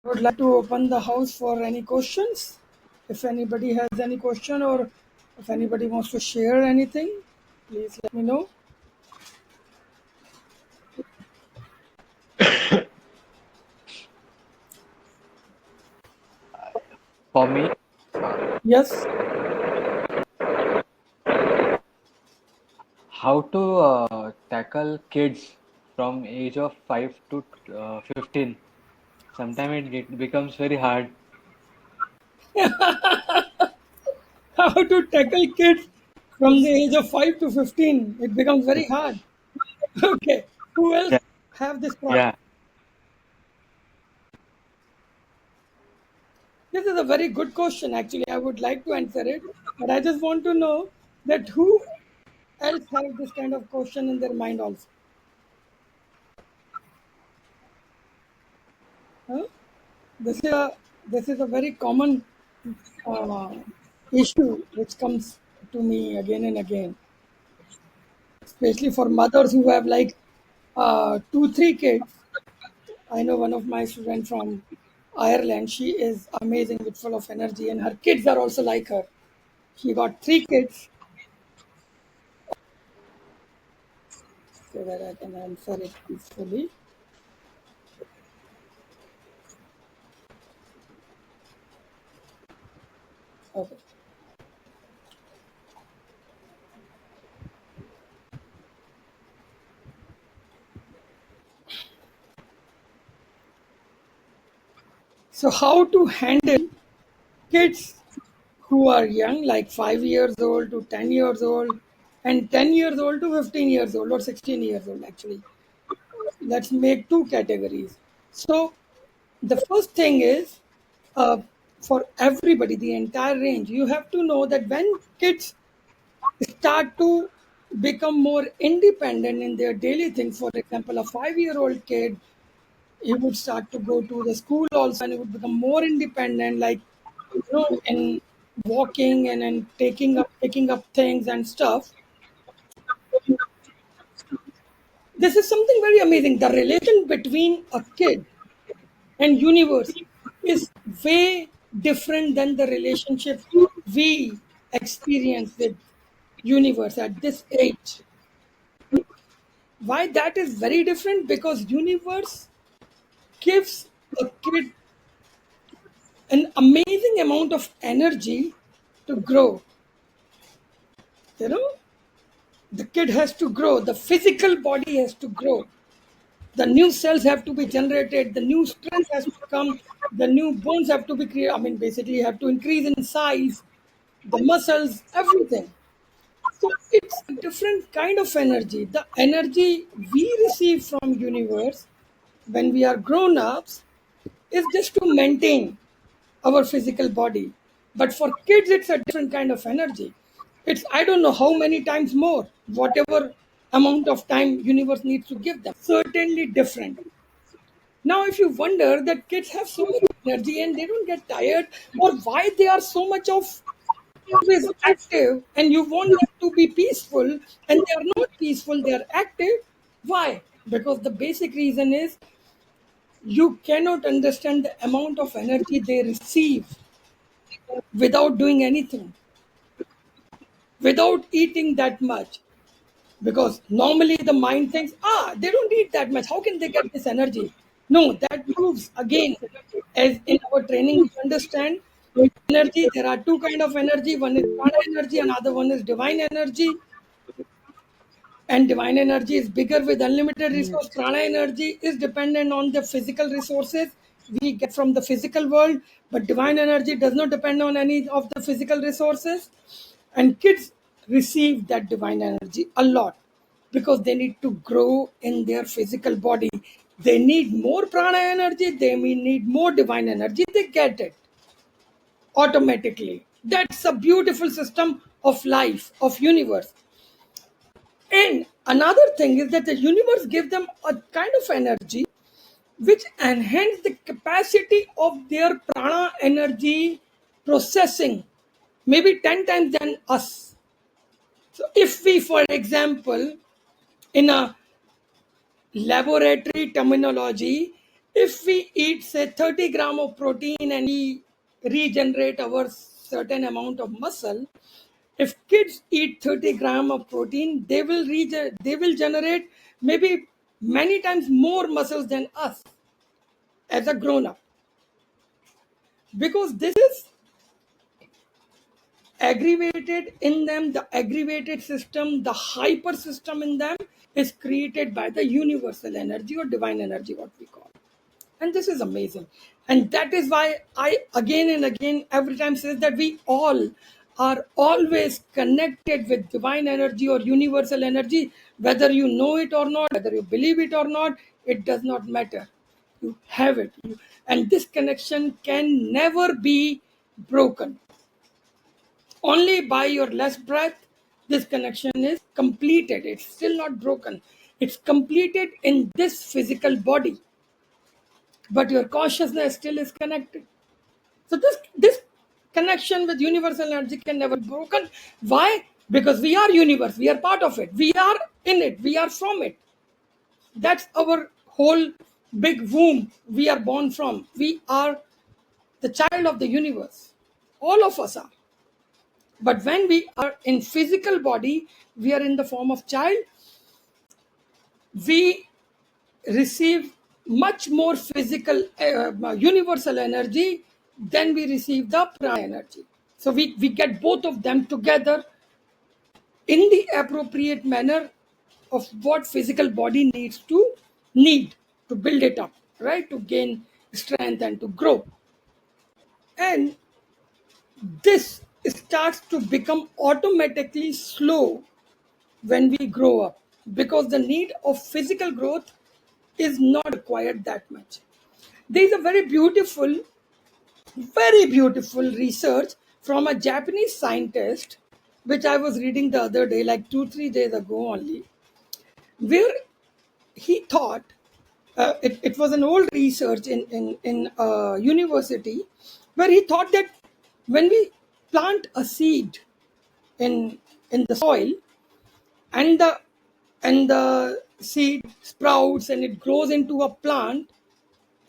I would like to open the house for any questions. If anybody has any question or if anybody wants to share anything, please let me know. For me, Yes. how to tackle kids from age of 5 to 15. Sometimes it becomes very hard. How to tackle kids from the age of 5 to 15? It becomes very hard. Okay. Who else Yeah, have this problem? yeah. This is a very good question. Actually, I would like to answer it, but I just want to know that who else have this kind of question in their mind also. Huh? This is a very common uh, issue which comes to me again and again, especially for mothers who have like two, three kids. I know one of my students from Ireland. She is amazing with full of energy, and her kids are also like her. She got three kids, so that I can answer it peacefully. Okay. So, how to handle kids who are young, like 5 years old to 10 years old, and 10 years old to 15 years old, or 16 years old, actually. Let's make two categories. So, the first thing is uh, for everybody, the entire range, you have to know that when kids start to become more independent in their daily things, for example, a 5-year-old kid, he would start to go to the school also and he would become more independent, like, in walking and in taking up things and stuff. This is something very amazing. The relation between a kid and universe is way different than the relationship we experience with universe at this age. Why that is very different? Because universe gives a kid an amazing amount of energy to grow. You know, the kid has to grow, the physical body has to grow, the new cells have to be generated, the new strength has to come, the new bones have to be created. I mean, basically, have to increase in size, the muscles, everything. So it's a different kind of energy. The energy we receive from universe when we are grown ups is just to maintain our physical body. But for kids, it's a different kind of energy. It's, I don't know how many times more, whatever amount of time universe needs to give them. Certainly different. Now, if you wonder that kids have so much energy and they don't get tired, or why they are so much of always active, and you want them to be peaceful and they are not peaceful, they are active, why? Because the basic reason is you cannot understand the amount of energy they receive without doing anything, without eating that much. Because normally the mind thinks, they don't eat that much, how can they get this energy? No, that proves again, as in our training we understand, energy, there are two kind of energy. One is prana energy, another one is divine energy. And divine energy is bigger with unlimited resource. Prana energy is dependent on the physical resources we get from the physical world, but divine energy does not depend on any of the physical resources. And kids receive that divine energy a lot because they need to grow in their physical body. They need more prana energy, they may need more divine energy, they get it automatically. That's a beautiful system of life, of universe. And another thing is that the universe gives them a kind of energy which enhance the capacity of their prana energy processing, maybe 10 times than us. So if we, for example, in a laboratory terminology, If we eat, say, 30 gram of protein and we regenerate our certain amount of muscle, if kids eat 30 gram of protein, they will generate maybe many times more muscles than us as a grown up, because this is aggravated in them. The aggravated system, the hyper system in them is created by the universal energy or divine energy, what we call. And this is amazing. And that is why I again and again every time says that we all are always connected with divine energy or universal energy, whether you know it or not, whether you believe it or not, it does not matter. You have it. And this connection can never be broken. Only by your last breath, this connection is completed. It's still not broken. It's completed in this physical body, but your consciousness still is connected. So this connection with universal energy can never be broken. Why? Because we are universe. We are part of it. We are in it. We are from it. That's our whole big womb we are born from. We are the child of the universe. All of us are. But when we are in physical body, we are in the form of child. We receive much more physical universal energy than we receive the prana energy. So we get both of them together in the appropriate manner of what physical body need to build it up, right? To gain strength and to grow. And this starts to become automatically slow when we grow up, because the need of physical growth is not required that much. There is a very beautiful research from a Japanese scientist, which I was reading the other day, like 2 3 days ago only, where he thought, it was an old research in university, where he thought that when we plant a seed in the soil, and the seed sprouts and it grows into a plant,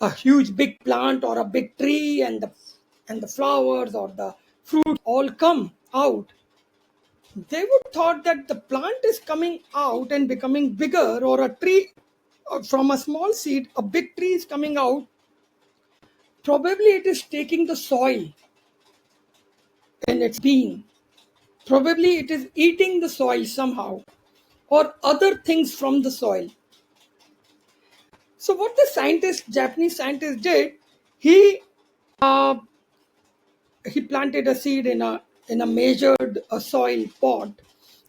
a huge big plant or a big tree, and the flowers or the fruit all come out. They would thought that the plant is coming out and becoming bigger, or a tree, from a small seed a big tree is coming out. Probably it is taking the soil in its being. Probably it is eating the soil somehow, or other things from the soil. So what the Japanese scientist did, he uh, he planted a seed in a measured soil pot,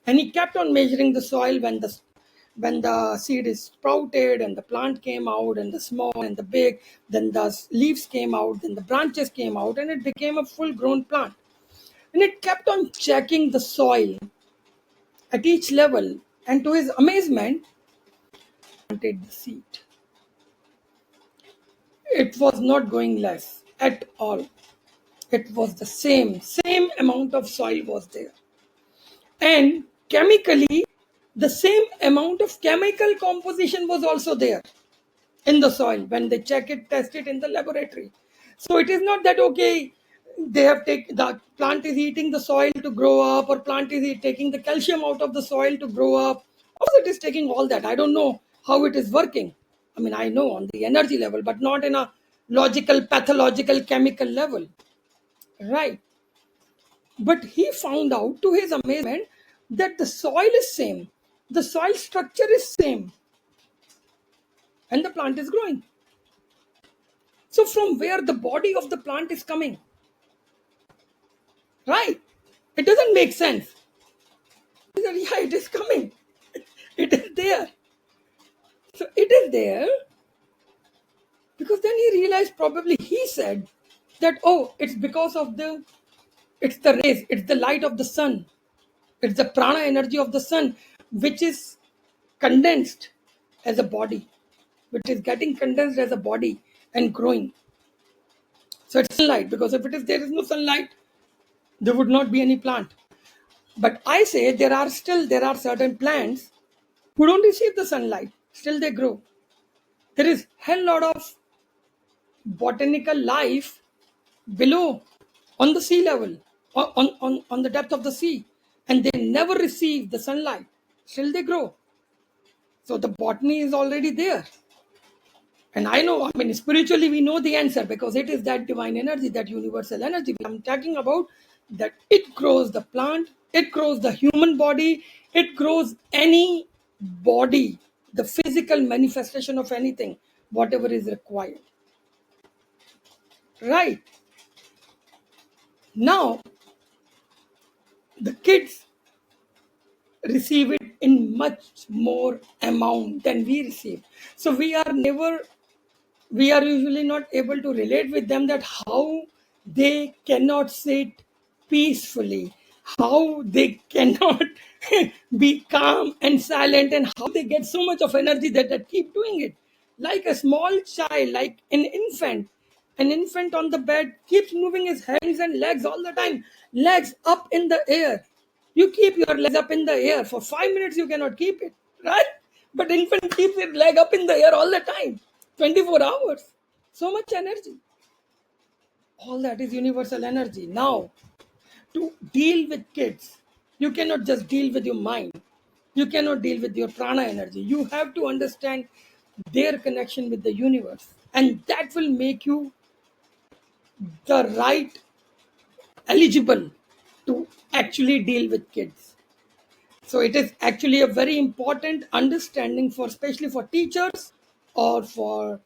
and he kept on measuring the soil when the seed is sprouted and the plant came out, and the small and the big, then the leaves came out, then the branches came out, and it became a full grown plant. And it kept on checking the soil at each level, and to his amazement, planted the seed. It was not going less at all. It was the same amount of soil was there, and chemically the same amount of chemical composition was also there in the soil when they check it, test it in the laboratory. So it is not that, okay, they have taken, the plant is eating the soil to grow up, or plant is taking the calcium out of the soil to grow up. Of course it is taking all that. I don't know how it is working. I mean, I know on the energy level, but not in a logical, pathological, chemical level, right? But he found out to his amazement that the soil is same, the soil structure is same, and the plant is growing. So from where the body of the plant is coming, right? It doesn't make sense. He said, yeah, it is coming. It is there. So it is there because then he realized, probably he said that, oh, it's because of it's the rays, it's the light of the sun, it's the prana energy of the sun, which is condensed as a body, which is getting condensed as a body and growing. So it's sunlight, because if there is no sunlight, there would not be any plant. But I say there are certain plants who don't receive the sunlight, still they grow. There is hell lot of botanical life below on the sea level, on the depth of the sea, and they never receive the sunlight. Still they grow. So the botany is already there. And I know, I mean, spiritually we know the answer because it is that divine energy, that universal energy. I'm talking about that it grows the plant, it grows the human body, it grows any body, the physical manifestation of anything, whatever is required. Right. Now, the kids receive it in much more amount than we receive. So we are usually not able to relate with them that how they cannot sit peacefully, how they cannot be calm and silent, and how they get so much of energy that they keep doing it. Like a small child, like an infant on the bed keeps moving his hands and legs all the time, legs up in the air. You keep your legs up in the air for 5 minutes, you cannot keep it, right? But infant keeps its leg up in the air all the time, 24 hours. So much energy. All that is universal energy. Now, to deal with kids, you cannot just deal with your mind. You cannot deal with your prana energy. You have to understand their connection with the universe. And that will make you the right eligible to actually deal with kids. So it is actually a very important understanding for especially for teachers or for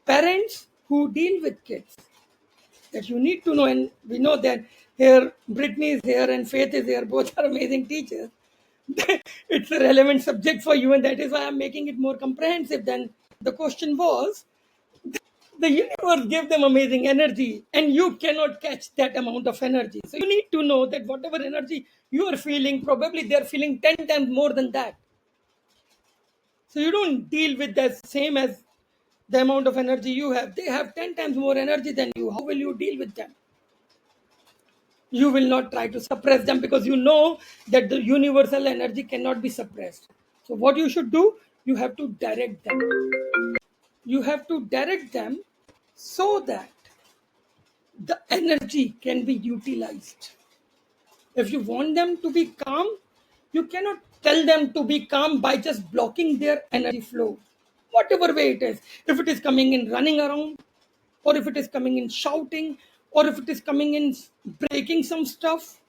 parents who deal with kids, that you need to know. And we know that here Brittany is here and Faith is here, both are amazing teachers. It's a relevant subject for you, and that is why I'm making it more comprehensive than the question was. The universe gave them amazing energy, and you cannot catch that amount of energy. So you need to know that whatever energy you are feeling, probably they're feeling 10 times more than that. So you don't deal with the same as the amount of energy you have. They have 10 times more energy than you. How will you deal with them? You will not try to suppress them because you know that the universal energy cannot be suppressed. So what you should do, you have to direct them. You have to direct them so that the energy can be utilized. If you want them to be calm, you cannot tell them to be calm by just blocking their energy flow, whatever way it is. If it is coming in running around, or if it is coming in shouting, or if it is coming in breaking some stuff,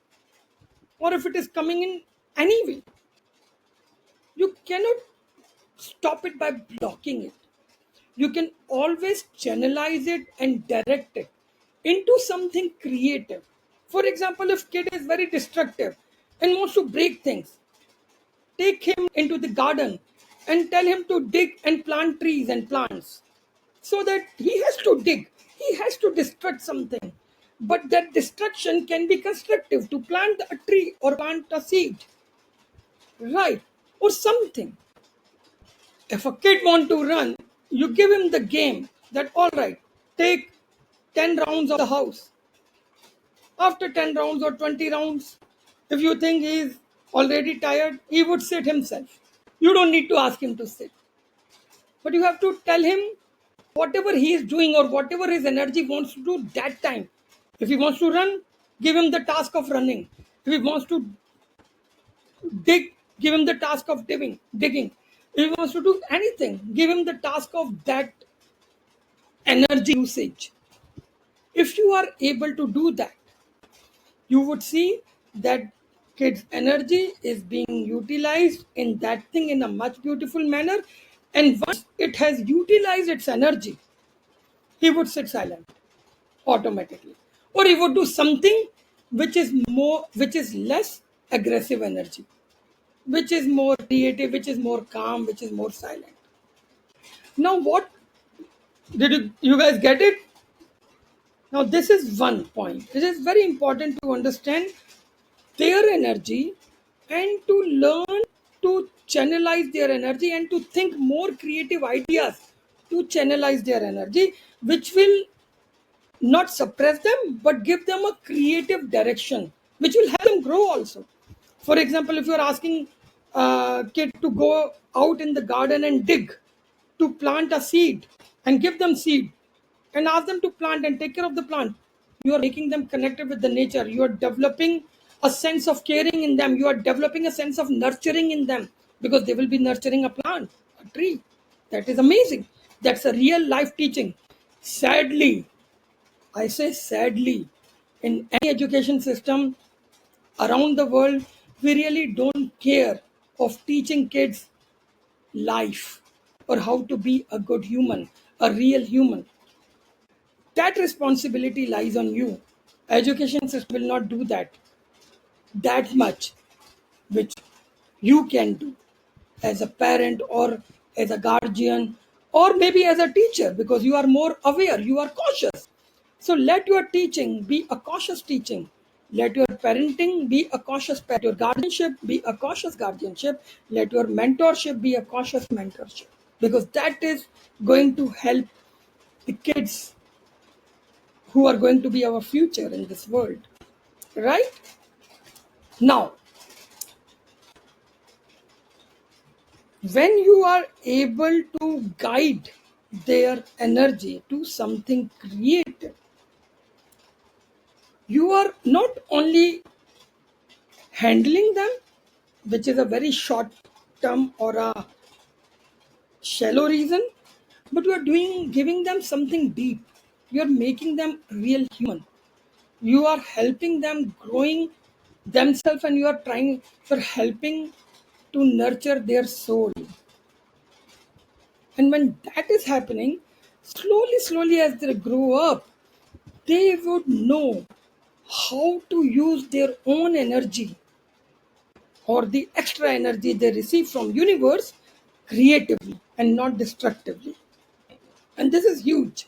or if it is coming in any way, you cannot stop it by blocking it. You can always channelize it and direct it into something creative. For example, if kid is very destructive and wants to break things, take him into the garden and tell him to dig and plant trees and plants, so that he has to dig, he has to destruct something, but that destruction can be constructive, to plant a tree or plant a seed, right, or something. If a kid want to run, you give him the game that all right, take 10 rounds of the house. After 10 rounds or 20 rounds, if you think he is already tired, he would sit himself. You don't need to ask him to sit. But you have to tell him whatever he is doing or whatever his energy wants to do that time. If he wants to run, give him the task of running. If he wants to dig, give him the task of digging. If he wants to do anything, give him the task of that energy usage. If you are able to do that, you would see that kid's energy is being utilized in that thing in a much beautiful manner. And once it has utilized its energy, he would sit silent automatically, or he would do something which is less aggressive energy, which is more creative, which is more calm, which is more silent. Now, what did you guys get it? Now, this is one point. It is very important to understand their energy and to learn to channelize their energy and to think more creative ideas to channelize their energy, which will not suppress them but give them a creative direction, which will help them grow also. For example, if you're asking a kid to go out in the garden and dig to plant a seed and give them seed, and ask them to plant and take care of the plant. You are making them connected with the nature. You are developing a sense of caring in them. You are developing a sense of nurturing in them, because they will be nurturing a plant, a tree. That is amazing. That's a real life teaching. Sadly, I say sadly, in any education system around the world, we really don't care of teaching kids life or how to be a good human, a real human. That responsibility lies on you. Education system will not do that much, which you can do as a parent or as a guardian or maybe as a teacher, because you are more aware, you are cautious. So let your teaching be a cautious teaching. Let your parenting be a cautious parent. Your guardianship be a cautious guardianship. Let your mentorship be a cautious mentorship. Because that is going to help the kids who are going to be our future in this world. Right? Now, when you are able to guide their energy to something creative, you are not only handling them, which is a very short term or a shallow reason, but you are doing giving them something deep. You are making them real human. You are helping them growing themselves, and you are trying for helping to nurture their soul. And when that is happening, slowly as they grow up, they would know how to use their own energy or the extra energy they receive from universe creatively and not destructively. And this is huge.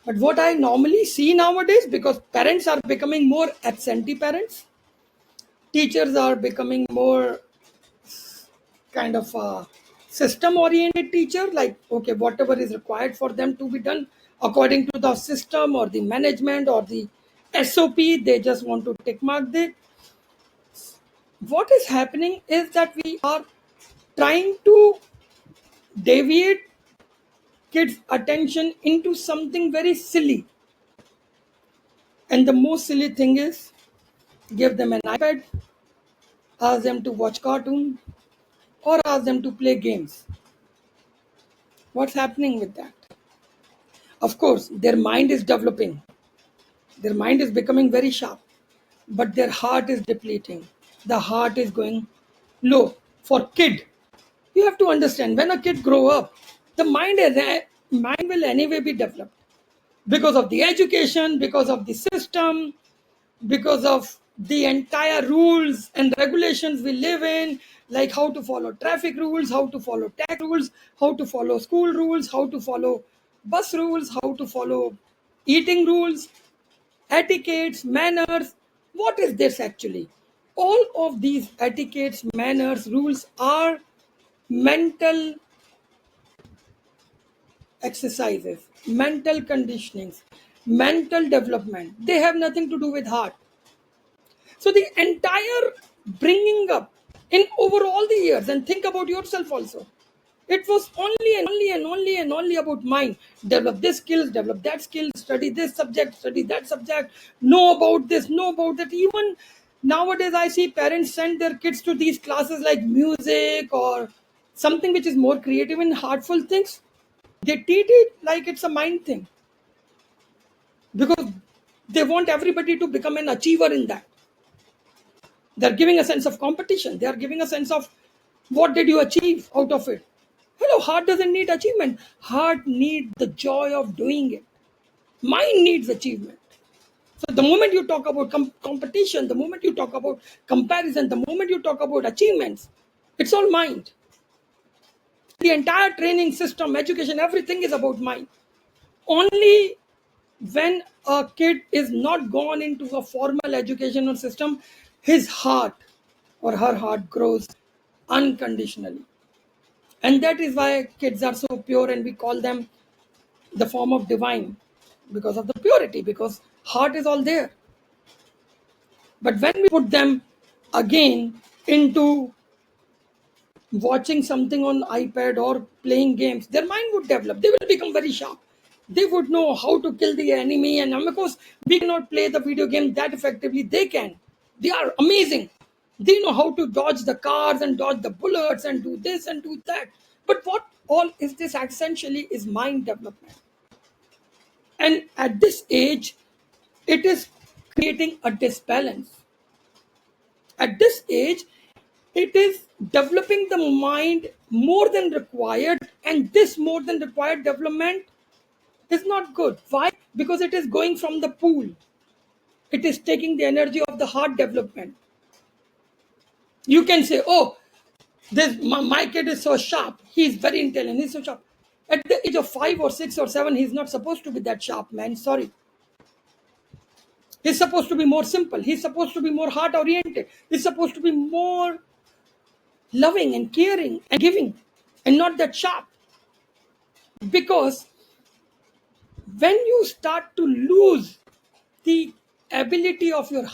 But what I normally see nowadays, because parents are becoming more absentee parents, teachers are becoming more kind of a system oriented teacher, like okay, whatever is required for them to be done according to the system or the management or the SOP, they just want to tick mark it. What is happening is that we are trying to deviate kids attention into something very silly, and the most silly thing is give them an iPad, ask them to watch cartoon, or ask them to play games. What's happening with that? Of course their mind is developing, their mind is becoming very sharp, but their heart is depleting. The heart is going low. For kid, you have to understand, when a kid grow up, the mind will anyway be developed because of the education, because of the system, because of the entire rules and regulations we live in, like how to follow traffic rules, how to follow tax rules, how to follow school rules, how to follow bus rules, how to follow eating rules, etiquettes, manners. What is this actually? All of these etiquettes, manners, rules are mental exercises, mental conditionings, mental development. They have nothing to do with heart. So the entire bringing up in over all the years, and think about yourself also. It was only about mind. Develop this skill, develop that skill, study this subject, study that subject, know about this, know about that. Even nowadays, I see parents send their kids to these classes like music or something which is more creative and heartful things. They treat it like it's a mind thing, because they want everybody to become an achiever in that. They're giving a sense of competition. They are giving a sense of what did you achieve out of it. Hello, heart doesn't need achievement. Heart needs the joy of doing it. Mind needs achievement. So the moment you talk about competition, the moment you talk about comparison, the moment you talk about achievements, it's all mind. The entire training system, education, everything is about mind. Only when a kid is not gone into a formal educational system, his heart or her heart grows unconditionally. And that is why kids are so pure, and we call them the form of divine, because of the purity, because heart is all there. But when we put them again into watching something on iPad or playing games, their mind would develop. They will become very sharp. They would know how to kill the enemy, and of course, we cannot play the video game that effectively. They can. They are amazing. They know how to dodge the cars and dodge the bullets and do this and do that. But what all is this essentially is mind development. And at this age, it is creating a disbalance. At this age, it is developing the mind more than required, and this more than required development is not good. Why? Because it is going from the pool. It is taking the energy of the heart development. You can say, "Oh, my kid is so sharp. He's very intelligent. He's so sharp." At the age of 5 or 6 or 7, he's not supposed to be that sharp, man. Sorry. He's supposed to be more simple. He's supposed to be more heart oriented. He's supposed to be more loving and caring and giving, and not that sharp. Because when you start to lose the ability of your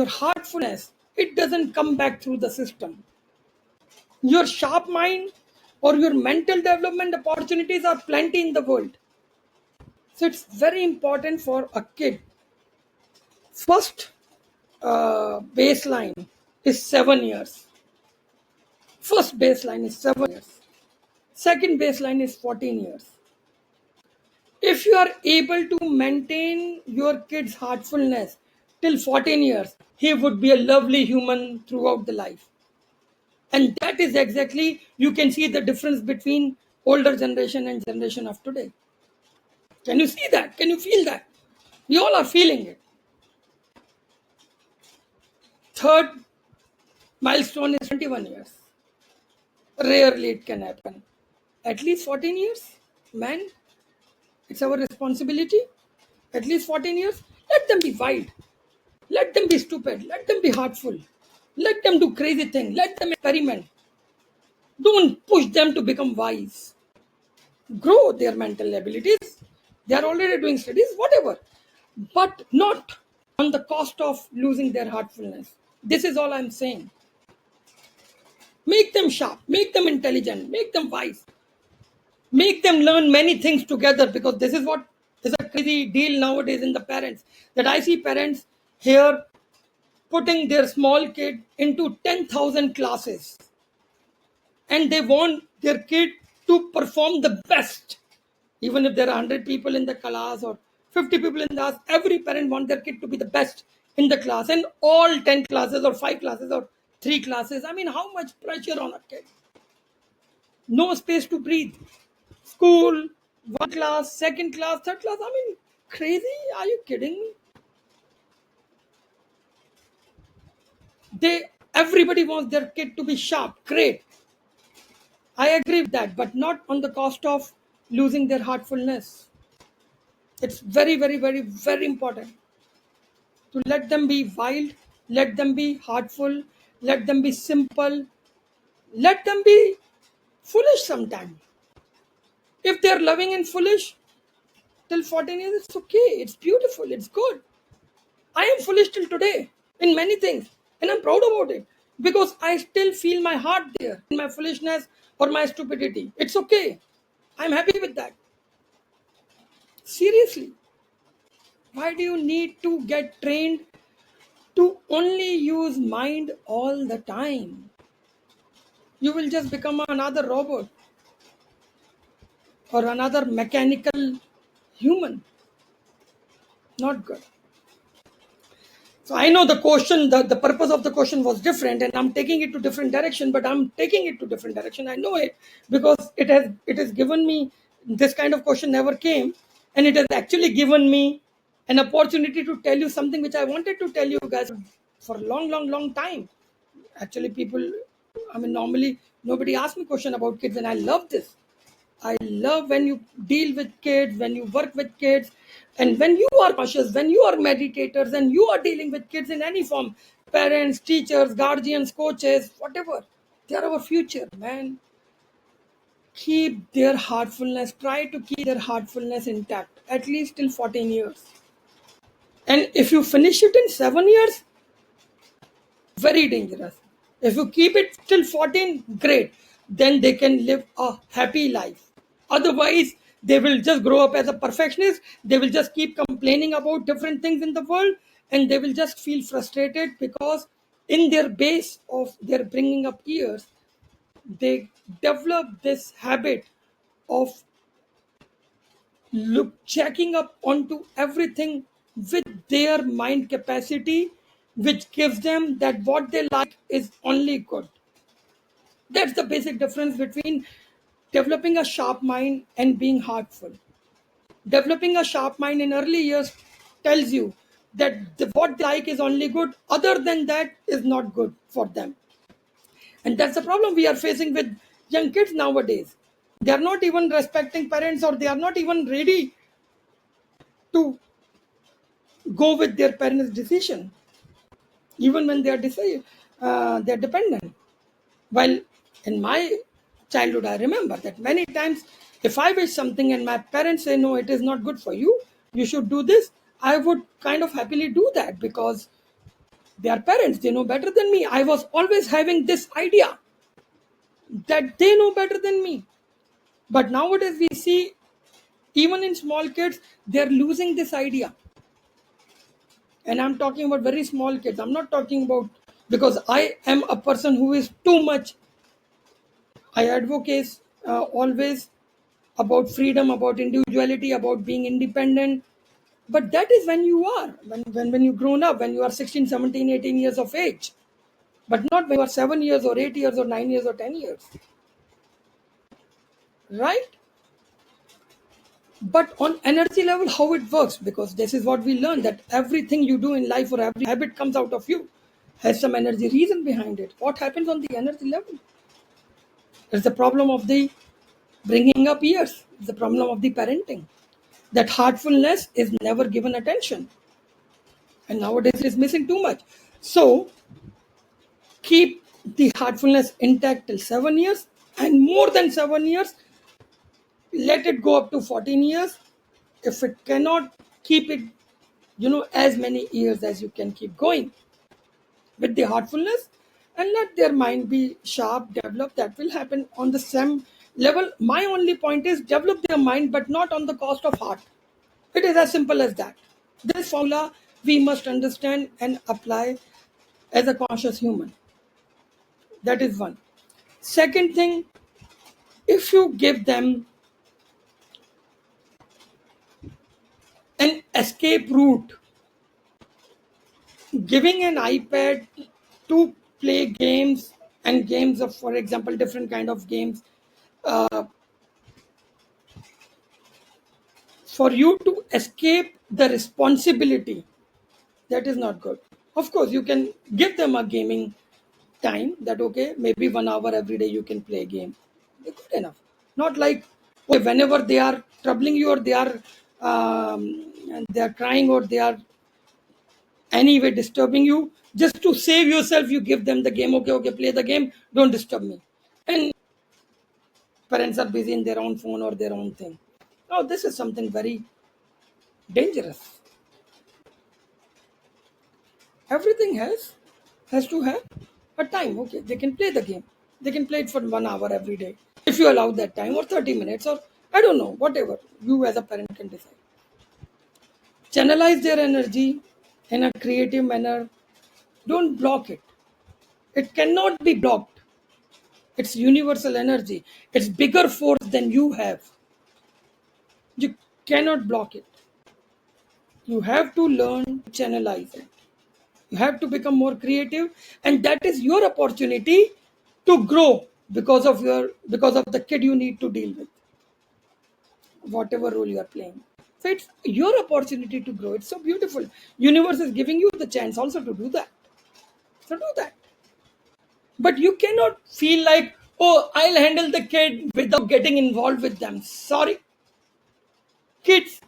heartfulness, it doesn't come back through the system. Your sharp mind or your mental development opportunities are plenty in the world. So it's very important for a kid. First baseline is 7 years. First baseline is 7 years. Second baseline is 14 years. If you are able to maintain your kid's heartfulness till 14 years, he would be a lovely human throughout the life. And that is exactly, you can see the difference between older generation and generation of today. Can you see that? Can you feel that? We all are feeling it. Third milestone is 21 years. Rarely it can happen. At least 14 years, man, it's our responsibility. At least 14 years, let them be wild. Let them be stupid. Let them be heartful. Let them do crazy things. Let them experiment. Don't push them to become wise. Grow their mental abilities. They are already doing studies, whatever. But not on the cost of losing their heartfulness. This is all I'm saying. Make them sharp. Make them intelligent. Make them wise. Make them learn many things together, because this is what is a crazy deal nowadays in the parents, that I see parents here putting their small kid into 10,000 classes, and they want their kid to perform the best. Even if there are 100 people in the class or 50 people in the class, every parent wants their kid to be the best in the class, and all 10 classes or 5 classes or 3 classes. I mean, how much pressure on a kid? No space to breathe. School, one class, second class, third class. I mean, crazy? Are you kidding me? Everybody wants their kid to be sharp. Great. I agree with that, but not on the cost of losing their heartfulness. It's very, very, very, very important to let them be wild, let them be heartful, let them be simple, let them be foolish sometimes. If they're loving and foolish till 14 years, it's okay. It's beautiful. It's good. I am foolish till today in many things, and I'm proud about it, because I still feel my heart there in my foolishness or my stupidity. It's okay. I'm happy with that. Seriously, why do you need to get trained to only use mind all the time? You will just become another robot or another mechanical human. Not good. So I know the question, the purpose of the question was different, and I'm taking it to different direction, but I'm taking it to different direction. I know it, because it has given me, this kind of question never came, and it has actually given me an opportunity to tell you something which I wanted to tell you guys for a long, long, long time. Actually, people, I mean, normally nobody asks me question about kids, and I love this. I love when you deal with kids, when you work with kids, and when you are cautious, when you are meditators, and you are dealing with kids in any form, parents, teachers, guardians, coaches, whatever. They are our future, man. Keep their heartfulness, try to keep their heartfulness intact, at least till 14 years. And if you finish it in 7 years, very dangerous. If you keep it till 14, great. Then they can live a happy life. Otherwise, They will just grow up as a perfectionist. They will just keep complaining about different things in the world, and they will just feel frustrated because in their base of their bringing up years, they develop this habit of look checking up onto everything with their mind capacity, which gives them that what they like is only good. That's the basic difference between developing a sharp mind and being heartful. Developing a sharp mind in early years tells you that what they like is only good, other than that is not good for them. And that's the problem we are facing with young kids nowadays. They are not even respecting parents, or they are not even ready to go with their parents' decision, even when they're dependent. While in my childhood, I remember that many times, if I wish something and my parents say, no, it is not good for you, you should do this, I would kind of happily do that because they are parents, they know better than me. I was always having this idea that they know better than me. But nowadays, we see even in small kids, they're losing this idea. And I'm talking about very small kids. I'm not talking about, because I am a person who is too much, I advocate always about freedom, about individuality, about being independent. But that is when you are, when you grown up, when you are 16, 17, 18 years of age. But not when you are 7 years or 8 years or 9 years or 10 years. Right? But on energy level, how it works, because this is what we learn, that everything you do in life or every habit comes out of you has some energy reason behind it. What happens on the energy level? It's the problem of the bringing up years. It's the problem of the parenting. That heartfulness is never given attention. And nowadays it is missing too much. So keep the heartfulness intact till 7 years, and more than 7 years, let it go up to 14 years. If it cannot, keep it, as many years as you can keep going with the heartfulness, and let their mind be sharp, develop. That will happen on the same level. My only point is develop their mind, but not on the cost of heart. It is as simple as that. This formula we must understand and apply as a conscious human. That is one. Second thing, if you give them an escape route, giving an iPad to play games, and games of, for example, different kind of games, for you to escape the responsibility, that is not good. Of course, you can give them a gaming time, that okay, maybe 1 hour every day you can play a game. They're good enough. Not like, okay, whenever they are troubling you, or they are crying, or they are anyway disturbing you, just to save yourself, you give them the game. Okay, okay, play the game, don't disturb me. And parents are busy in their own phone or their own thing. Now this is something very dangerous. Everything has to have a time. Okay, they can play the game, they can play it for 1 hour every day, if you allow that time, or 30 minutes, or I don't know, whatever you as a parent can decide. Channelize their energy in a creative manner. Don't block it. It cannot be blocked. It's universal energy. It's bigger force than you have. You cannot block it. You have to learn to channelize it. You have to become more creative, and that is your opportunity to grow, because of the kid you need to deal with, whatever role you are playing. So it's your opportunity to grow. It's so beautiful. Universe is giving you the chance also to do that. So do that. But you cannot feel like, oh, I'll handle the kid without getting involved with them. Sorry. Kids,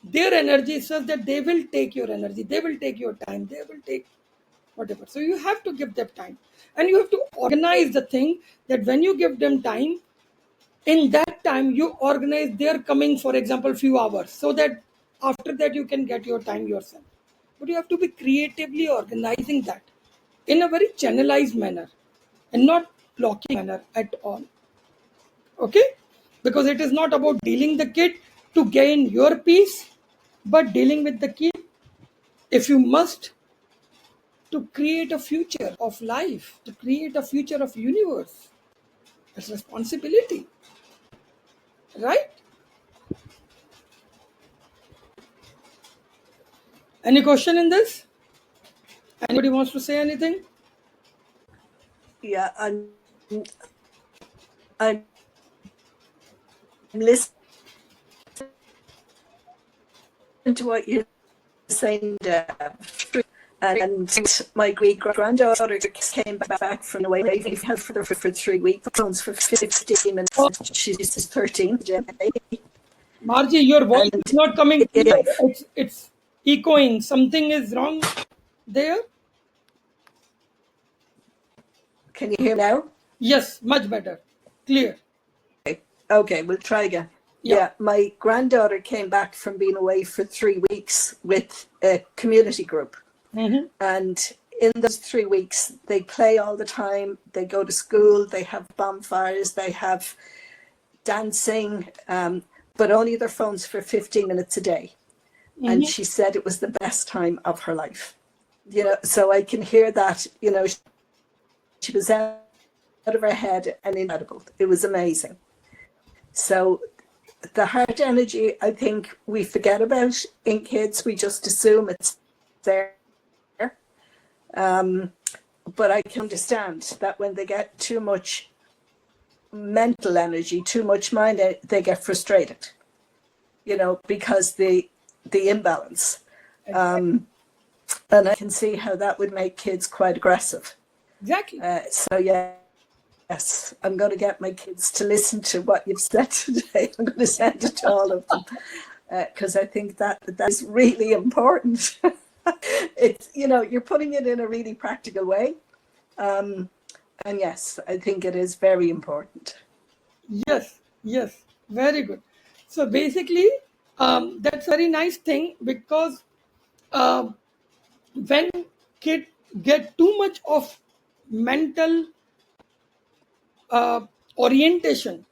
their energy is such that they will take your energy, they will take your time, they will take whatever. So you have to give them time. And you have to organize the thing, that when you give them time, in that time you organize their coming, for example, few hours, so that after that you can get your time yourself. But you have to be creatively organizing that in a very channelized manner, and not blocking manner at all. Okay. because it is not about dealing the kid to gain your peace, but dealing with the kid, if you must, to create a future of life, to create a future of universe. It's responsibility, right? Any question in this? Anybody wants to say anything? Yeah, I'm listening to what you're saying, and my great granddaughter came back from away for 3 weeks, phones for 15 minutes. Oh, She's 13, Margie, your voice and is not coming clear. life. It's echoing. Something is wrong there. Can you hear me now? Yes, much better. Clear. Okay, we'll try again. Yeah. Yeah, my granddaughter came back from being away for 3 weeks with a community group. Mm-hmm. And in those 3 weeks, they play all the time. They go to school, they have bonfires, they have dancing, but only their phones for 15 minutes a day. And she said it was the best time of her life. So I can hear that, she was out of her head and incredible. It was amazing. So the heart energy, I think we forget about in kids. We just assume it's there. But I can understand that when they get too much mental energy, too much mind, they get frustrated, because the imbalance. And I can see how that would make kids quite aggressive. Exactly. So yes, I'm going to get my kids to listen to what you've said today. I'm going to send it to all of them because I think that's really important. It's, you're putting it in a really practical way. And yes, I think it is very important. Yes, very good. So basically, that's a very nice thing because when kids get too much of mental orientation,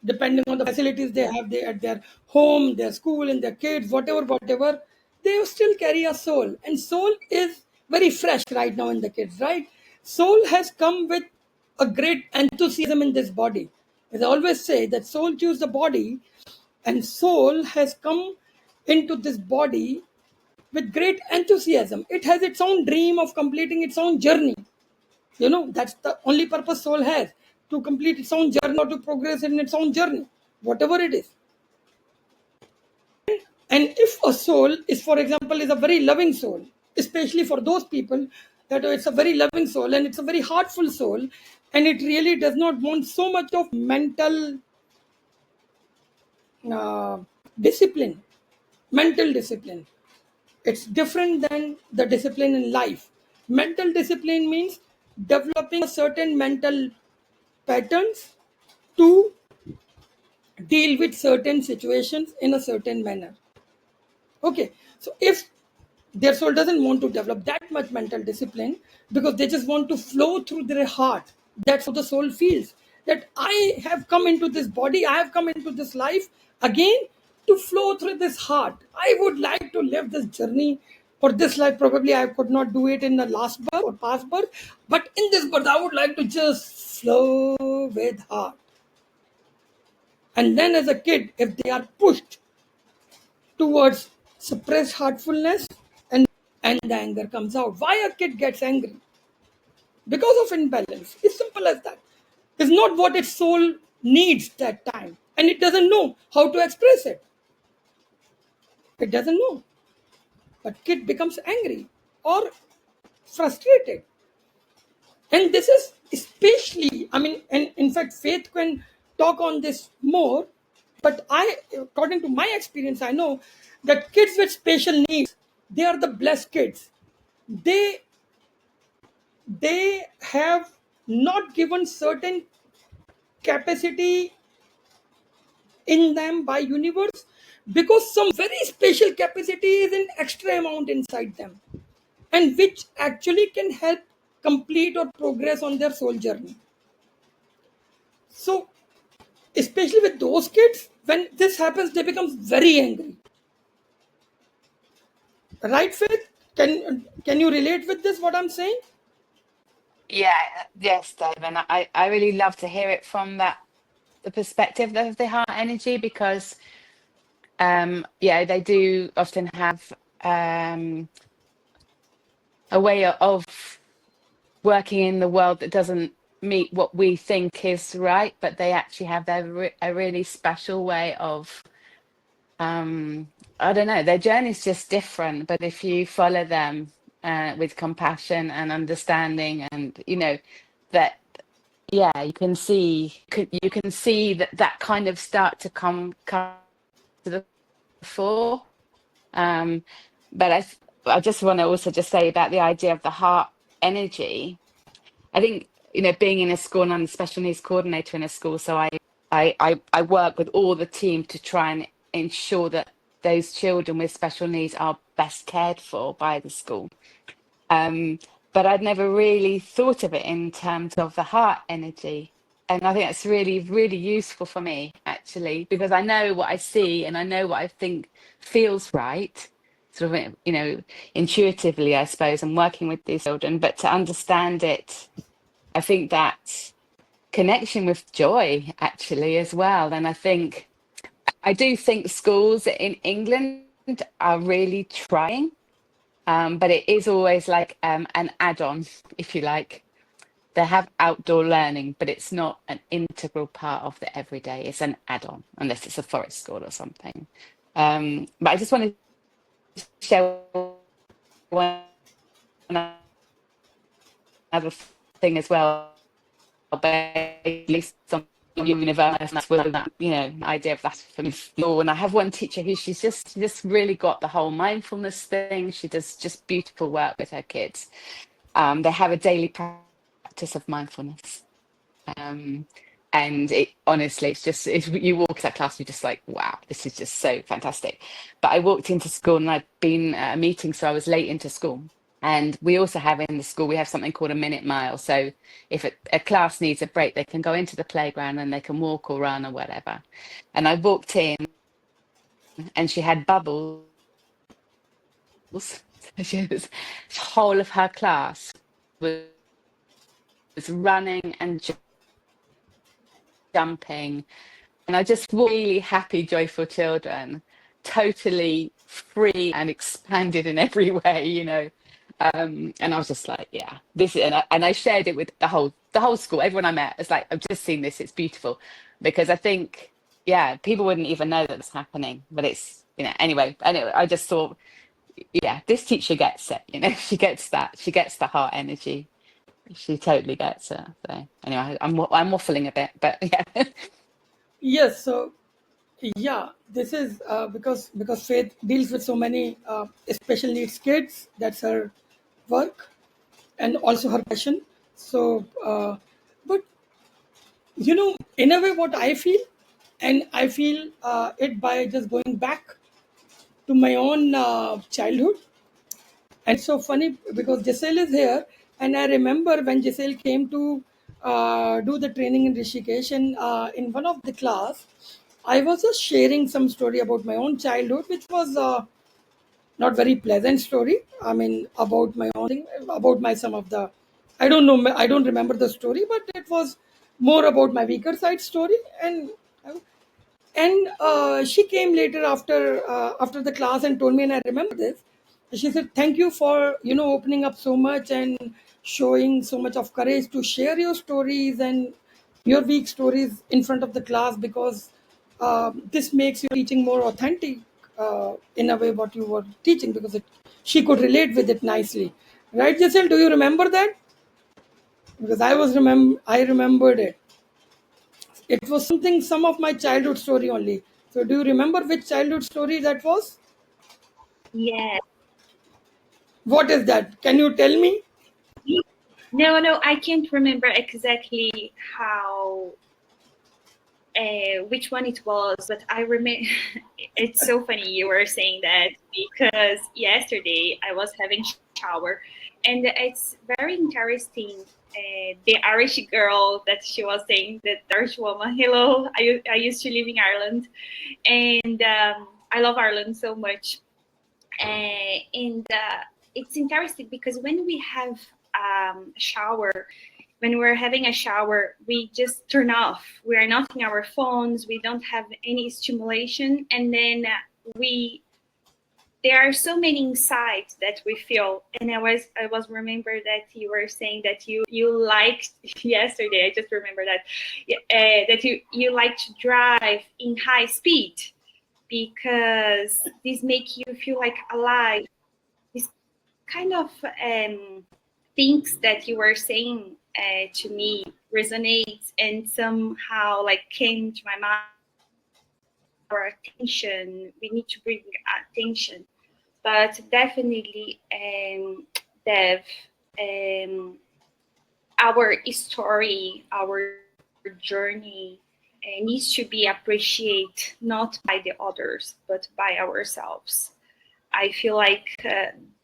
depending on the facilities they have at their home, their school, and their kids, whatever, they still carry a soul. And soul is very fresh right now in the kids, right? Soul has come with a great enthusiasm in this body. As I always say, that soul choose the body, and soul has come into this body with great enthusiasm. It has its own dream of completing its own journey. That's the only purpose soul has, to complete its own journey or to progress in its own journey, whatever it is. And if a soul is, for example, is a very loving soul, especially for those people that it's a very loving soul and it's a very heartful soul, and it really does not want so much of mental uh, discipline, mental discipline. It's different than the discipline in life. Mental discipline means developing a certain mental patterns to deal with certain situations in a certain manner. Okay, so if their soul doesn't want to develop that much mental discipline because they just want to flow through their heart, that's how the soul feels. That I have come into this body, I have come into this life again to flow through this heart. I would like to live this journey for this life. Probably I could not do it in the last birth or past birth, but in this birth, I would like to just flow with heart. And then, as a kid, if they are pushed towards suppressed heartfulness, and the anger comes out. Why a kid gets angry? Because of imbalance. It's simple as that. It's not what its soul needs that time, and it doesn't know how to express it. It doesn't know. But kid becomes angry or frustrated. And this is especially, and in fact, Faith can talk on this more. But according to my experience, I know that kids with special needs, they are the blessed kids. They they have not given certain capacity in them by universe, because some very special capacity is an extra amount inside them, and which actually can help complete or progress on their soul journey. So especially with those kids, when this happens, they become very angry. Right, Faith? Can you relate with this? What I'm saying? Yeah, yes, Dave, and I really love to hear it from the perspective of the heart energy, because yeah, they do often have a way of working in the world that doesn't meet what we think is right, but they actually have a really special way of I don't know, their journey's just different, but if you follow them with compassion and understanding, and that, yeah, you can see that kind of start to come to the fore. um but I just want to also just say about the idea of the heart energy. I think, being in a school, and I'm the special needs coordinator in a school, so I work with all the team to try and ensure that those children with special needs are best cared for by the school. But I'd never really thought of it in terms of the heart energy. And I think that's really, really useful for me, actually, because I know what I see and I know what I think feels right, sort of, intuitively, I suppose, and working with these children. But to understand it, I think that connection with joy, actually, as well. And I do think schools in England are really trying, but it is always like an add-on, if you like. They have outdoor learning, but it's not an integral part of the everyday. It's an add-on, unless it's a forest school or something. But I just wanted to share one other thing as well, basically some universe with that, idea of that for me. And I have one teacher who she's just really got the whole mindfulness thing. She does just beautiful work with her kids. They have a daily practice of mindfulness. And it honestly, you walk to that class, you're just like, wow, this is just so fantastic. But I walked into school and I'd been at a meeting, so I was late into school. And we also have in the school, we have something called a minute mile. So if a class needs a break, they can go into the playground and they can walk or run or whatever. And I walked in and she had bubbles. She was, the whole of her class was running and jumping. And I just really happy, joyful children, totally free and expanded in every way. And I was just like, yeah, and I shared it with the whole school, everyone I met. It's like, I've just seen this, it's beautiful. Because I think, yeah, people wouldn't even know that it's happening, but it's, anyway, I just thought, yeah, this teacher gets it, she gets the heart energy. She totally gets it. So anyway, I'm waffling a bit, but yeah. Yes. So yeah, this is because Faith deals with so many special needs kids. That's her work and also her passion. So, but in a way, what I feel, and I feel it by just going back to my own childhood. And it's so funny because Giselle is here, and I remember when Giselle came to do the training in Rishikesh, and in one of the class, I was just sharing some story about my own childhood, which was not very pleasant story. I mean, about my own thing, about my some of the, I don't know, I don't remember the story, but it was more about my weaker side story, and she came later after the class and told me, and I remember this. She said, "Thank you for opening up so much and showing so much of courage to share your stories and your weak stories in front of the class, because this makes your teaching more authentic in a way what you were teaching, because she could relate with it nicely." Right, Giselle? Do you remember that? Because I remembered it. It was some of my childhood story only. So do you remember which childhood story that was? Yeah. What is that? Can you tell me? No, I can't remember exactly how, which one it was, but I remember. It's so funny you were saying that, because yesterday I was having shower, and it's very interesting the Irish girl that she was saying, the Irish woman. Hello, I used to live in Ireland, and I love Ireland so much. And it's interesting because when we have a shower, when we're having a shower, we just turn off. We are not in our phones. We don't have any stimulation, and then we there are so many insights that we feel. And I was remember that you were saying that you liked yesterday. I just remember that that you like to drive in high speed because this make you feel like alive. This kind of things that you were saying to me resonates and somehow like came to my mind. Our attention, we need to bring attention, but definitely, Dev, our story, our journey needs to be appreciated not by the others, but by ourselves. I feel like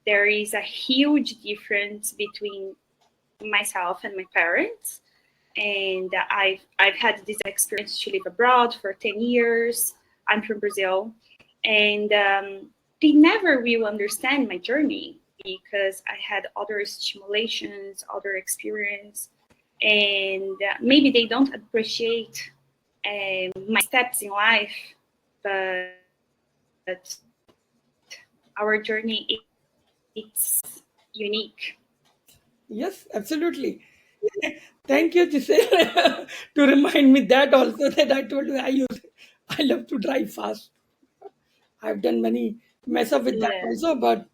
there is a huge difference between myself and my parents, and I've had this experience to live abroad for 10 years. I'm from Brazil, and they never will understand my journey because I had other stimulations, other experience, and maybe they don't appreciate my steps in life, but our journey it's unique. Yes, absolutely. Thank you, Giselle, to remind me that also that I told you I love to drive fast. I've done many mess up with that Yeah. also, but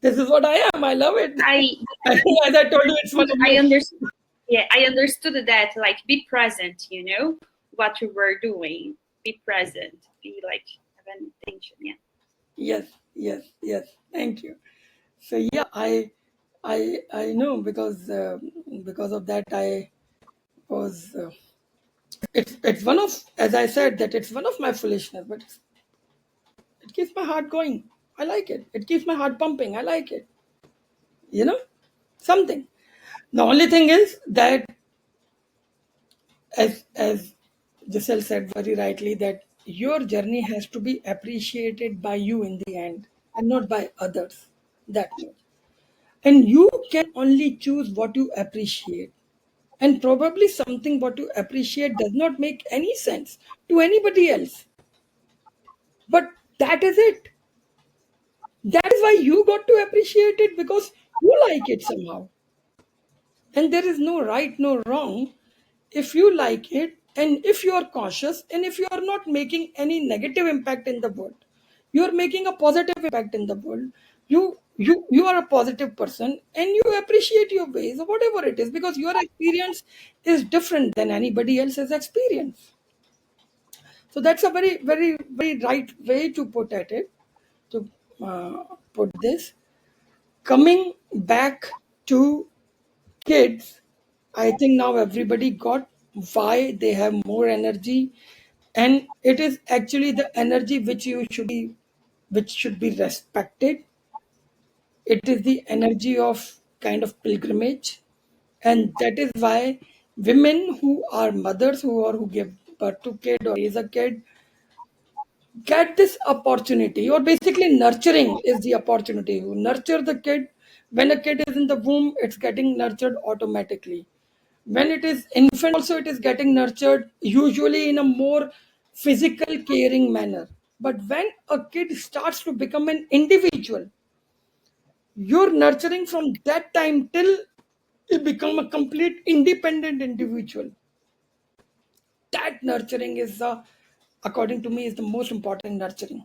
this is what I am. I love it. I As I told you, it's one of I my understood. Yeah, I understood that. Like, be present. What you were doing. Be present. Be like have an attention. Yeah. yes, yes, yes. Thank you. So yeah, I know because of that I was. It's one of, as I said, that it's one of my foolishness, but it keeps my heart going. I like it. It keeps my heart pumping. I like it. You know, something. The only thing is that, as Giselle said very rightly, that your journey has to be appreciated by you in the end, and not by others. That much. And you can only choose what you appreciate. And probably something what you appreciate does not make any sense to anybody else. But that is it. That is why you got to appreciate it, because you like it somehow. And there is no right, no wrong. If you like it, and if you are cautious, and if you are not making any negative impact in the world, you are making a positive impact in the world. You are a positive person, and you appreciate your ways or whatever it is, because your experience is different than anybody else's experience. So that's a very, very, very right way to put at it, to put this. Coming back to kids, I think now everybody got why they have more energy, and it is actually the energy which should be respected. It is the energy of kind of pilgrimage, and that is why women who are mothers, who give birth to kid or raise a kid, get this opportunity, or basically nurturing is the opportunity. You nurture the kid. When a kid is in the womb, it's getting nurtured automatically. When it is infant also, it is getting nurtured usually in a more physical caring manner. But when a kid starts to become an individual, you're nurturing from that time till it become a complete independent individual. That nurturing is the, according to me, is the most important nurturing.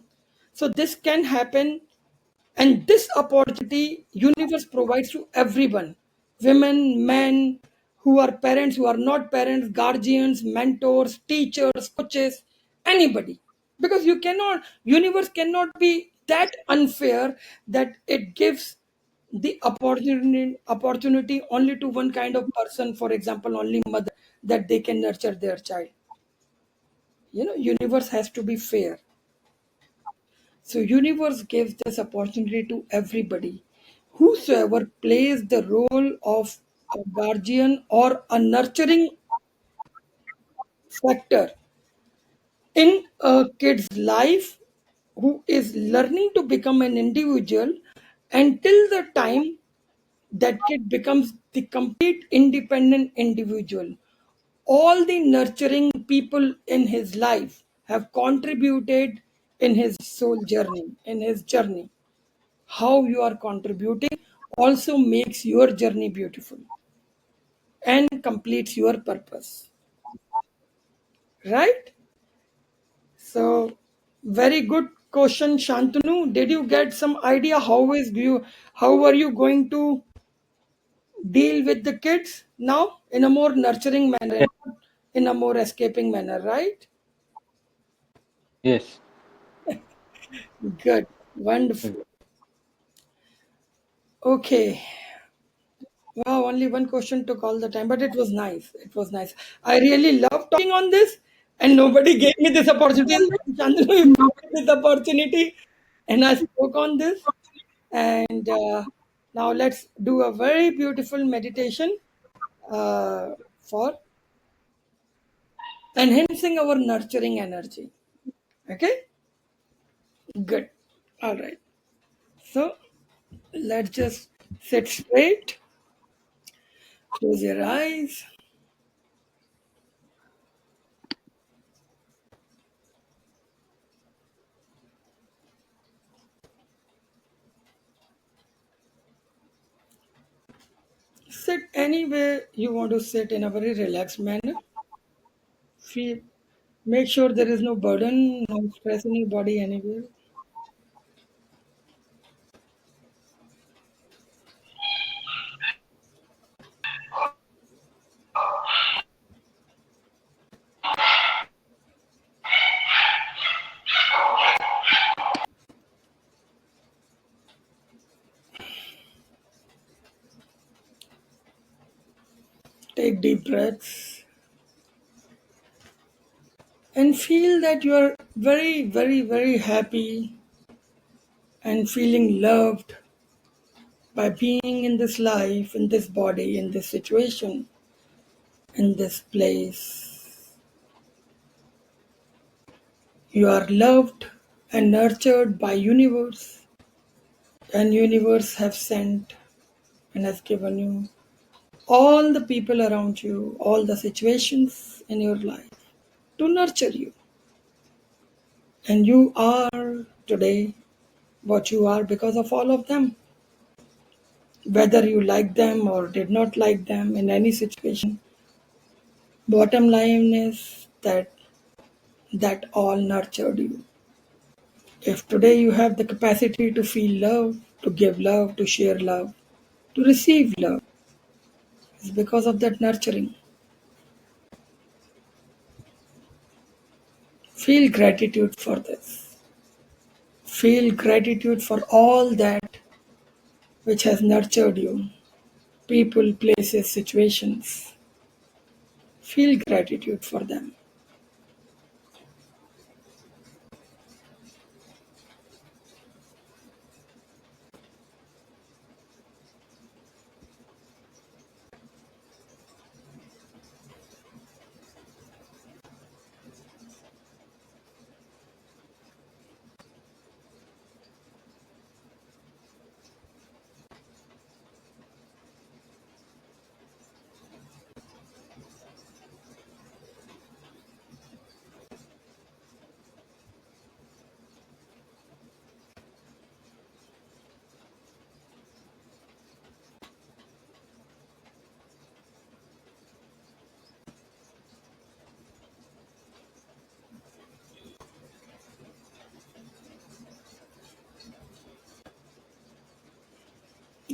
So this can happen, and this opportunity universe provides to everyone, women, men, who are parents, who are not parents, guardians, mentors, teachers, coaches, anybody. Because you cannot, universe cannot be that unfair that it gives the opportunity only to one kind of person, for example only mother, that they can nurture their child. Universe has to be fair. So universe gives this opportunity to everybody. whosoever plays the role of a guardian or a nurturing factor in a kid's life, who is learning to become an individual until the time that kid becomes the complete independent individual. All the nurturing people in his life have contributed in his soul journey, in his journey. How you are contributing also makes your journey beautiful and completes your purpose, right? So, very good question, Shantanu. Did you get some idea how are you going to deal with the kids now in a more nurturing manner Yeah. and not in a more escaping manner, right? Yes. Good, wonderful. Okay. Wow, only one question took all the time, but it was nice. It was nice. I really love talking on this, and nobody gave me this opportunity. Chandru, you gave me this opportunity, and I spoke on this. And now let's do a very beautiful meditation for enhancing our nurturing energy. Okay? Good. All right. So let's just sit straight, close your eyes. Sit anywhere you want to sit in a very relaxed manner. Feel, make sure there is no burden, no stress in your body anywhere. Take deep breaths and feel that you are very, very, very happy and feeling loved by being in this life, in this body, in this situation, in this place. You are loved and nurtured by universe, and universe have sent and has given you all the people around you, all the situations in your life to nurture you. And you are today what you are because of all of them. Whether you like them or did not like them in any situation, bottom line is that all nurtured you. If today you have the capacity to feel love, to give love, to share love, to receive love, it's because of that nurturing. Feel gratitude for this. Feel gratitude for all that which has nurtured you. People, places, situations. Feel gratitude for them.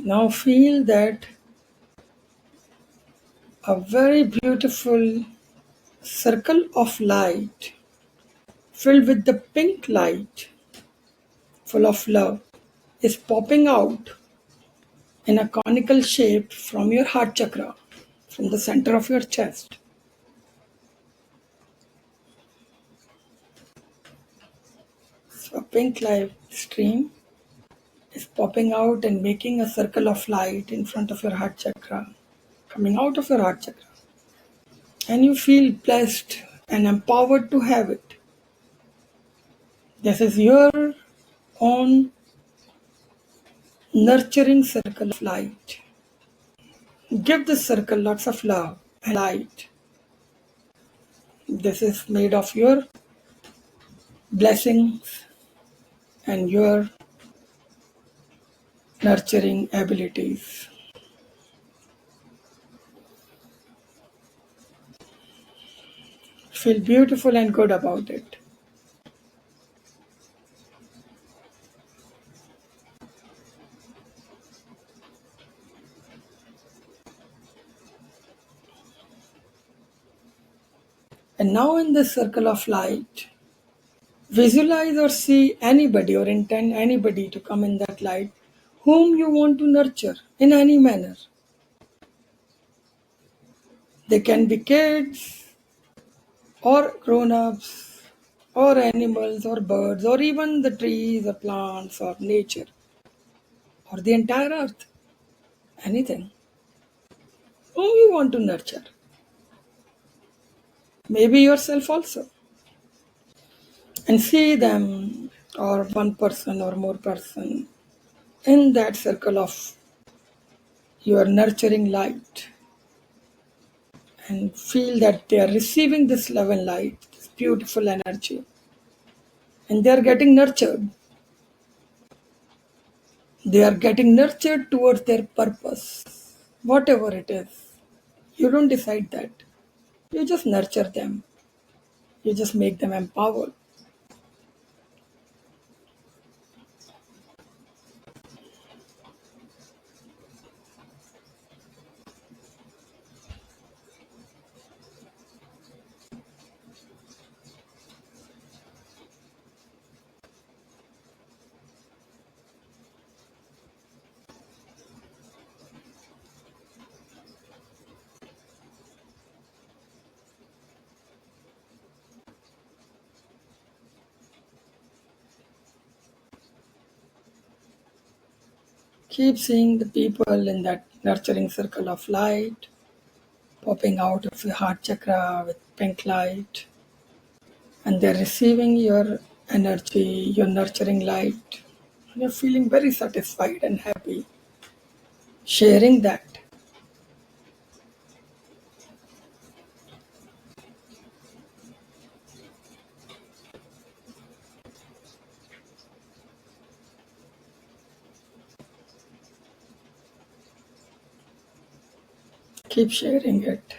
Now feel that a very beautiful circle of light filled with the pink light full of love is popping out in a conical shape from your heart chakra, from the center of your chest. So a pink light stream is popping out and making a circle of light in front of your heart chakra, coming out of your heart chakra. And you feel blessed and empowered to have it. This is your own nurturing circle of light. Give this circle lots of love and light. This is made of your blessings and your nurturing abilities. Feel beautiful and good about it. And now, in this circle of light, visualize or see anybody or intend anybody to come in that light whom you want to nurture in any manner. They can be kids or grown ups or animals or birds or even the trees or plants or nature or the entire earth. Anything whom you want to nurture. Maybe yourself also. And see them or one person or more person in that circle of your nurturing light and feel that they are receiving this love and light, this beautiful energy, and they are getting nurtured. They are getting nurtured towards their purpose, whatever it is. You don't decide that. You just nurture them. You just make them empowered. Keep seeing the people in that nurturing circle of light popping out of your heart chakra with pink light, and they're receiving your energy, your nurturing light, and you're feeling very satisfied and happy sharing that. Keep sharing it.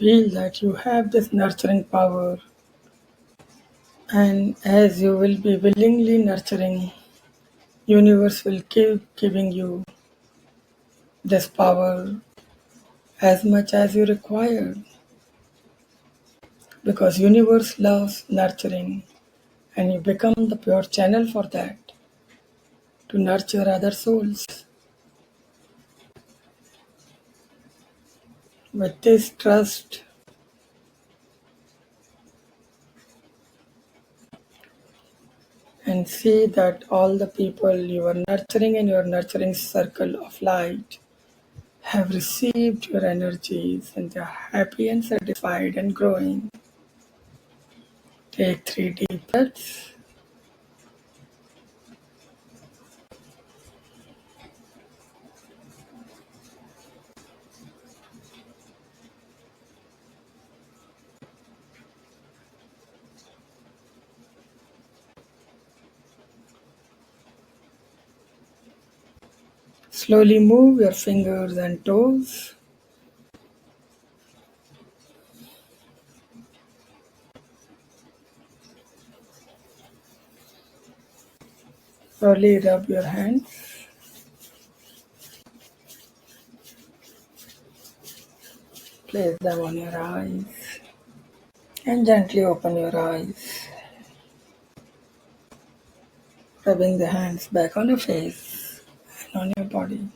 feel that you have this nurturing power, and as you will be willingly nurturing, universe will keep giving you this power as much as you require, because universe loves nurturing, and you become the pure channel for that, to nurture other souls. With this trust, and see that all the people you are nurturing in your nurturing circle of light have received your energies and they are happy and satisfied and growing. Take 3 deep breaths. Slowly move your fingers and toes. Slowly rub your hands. Place them on your eyes and gently open your eyes, rubbing the hands back on your face and on your body.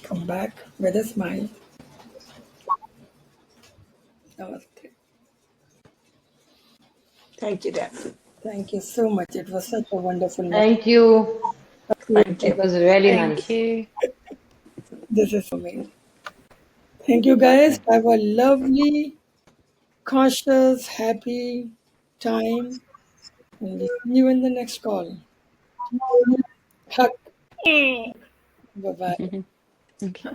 Come back with a smile. Namaste. Thank you, Deb. Thank you so much. It was such a wonderful night. Thank you. Thank It you. was really Thank nice. you. This is for me. Thank you guys. Have a lovely, cautious, happy time. And we'll see you in the next call. Hug. Bye bye. Okay.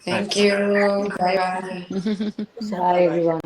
Thank you. Bye bye. Bye Bye, bye. everyone.